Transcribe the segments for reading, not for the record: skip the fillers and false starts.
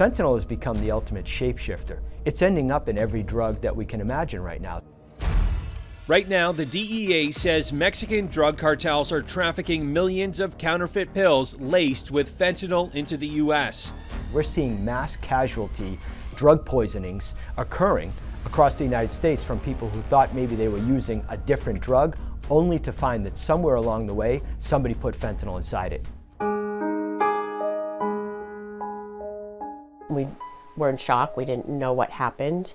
Fentanyl has become the ultimate shapeshifter. It's ending up in every drug that we can imagine right now. Right now, the DEA says Mexican drug cartels are trafficking millions of counterfeit pills laced with fentanyl into the U.S. We're seeing mass casualty drug poisonings occurring across the United States from people who thought maybe they were using a different drug, only to find that somewhere along the way, somebody put fentanyl inside it. We were in shock. We didn't know what happened.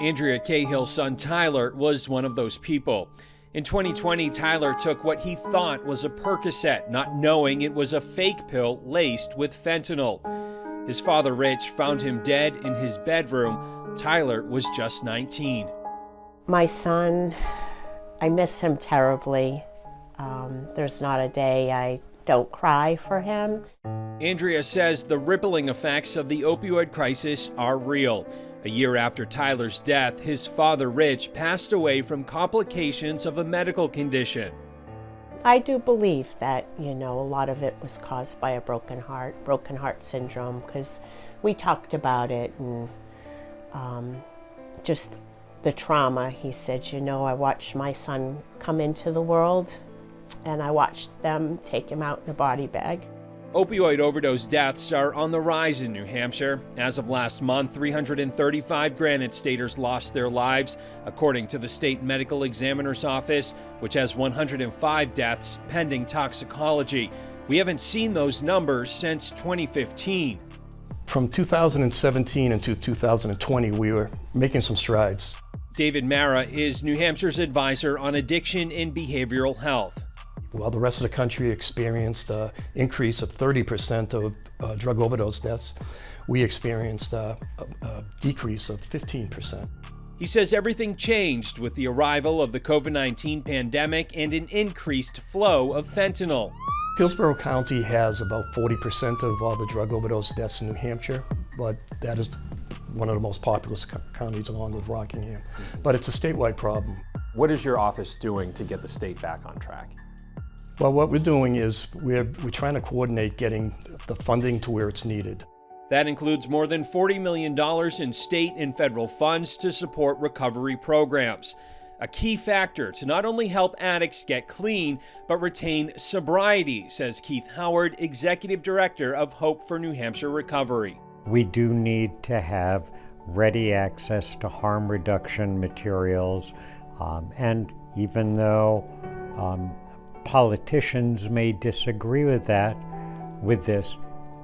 Andrea Cahill's son Tyler was one of those people. In 2020, Tyler took what he thought was a Percocet, not knowing it was a fake pill laced with fentanyl. His father, Rich, found him dead in his bedroom. Tyler was just 19. My son, I miss him terribly. There's not a day I don't cry for him. Andrea says the rippling effects of the opioid crisis are real. A year after Tyler's death, his father, Rich, passed away from complications of a medical condition. I do believe that, a lot of it was caused by a broken heart syndrome, because we talked about it and just the trauma. He said, I watched my son come into the world and I watched them take him out in a body bag. Opioid overdose deaths are on the rise in New Hampshire. As of last month, 335 Granite Staters lost their lives, according to the State Medical Examiner's Office, which has 105 deaths pending toxicology. We haven't seen those numbers since 2015. From 2017 into 2020, we were making some strides. David Mara is New Hampshire's advisor on addiction and behavioral health. While the rest of the country experienced an increase of 30% of drug overdose deaths, we experienced a decrease of 15%. He says everything changed with the arrival of the COVID-19 pandemic and an increased flow of fentanyl. Hillsborough County has about 40% of all the drug overdose deaths in New Hampshire, but that is one of the most populous counties along with Rockingham. But it's a statewide problem. What is your office doing to get the state back on track? Well, what we're doing is we're trying to coordinate getting the funding to where it's needed. That includes more than $40 million in state and federal funds to support recovery programs. A key factor to not only help addicts get clean, but retain sobriety, says Keith Howard, Executive Director of Hope for New Hampshire Recovery. We do need to have ready access to harm reduction materials, and even though politicians may disagree with this,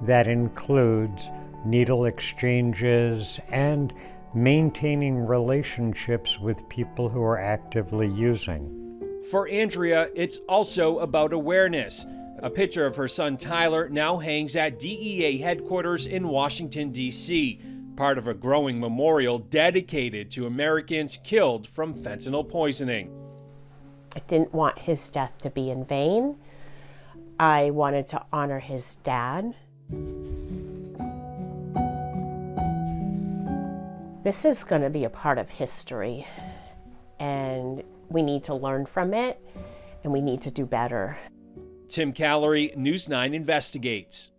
that includes needle exchanges and maintaining relationships with people who are actively using. For Andrea, it's also about awareness. A picture of her son Tyler now hangs at DEA headquarters in Washington, D.C., part of a growing memorial dedicated to Americans killed from fentanyl poisoning. I didn't want his death to be in vain. I wanted to honor his dad. This is going to be a part of history, and we need to learn from it, and we need to do better. Tim Callery, News 9 Investigates.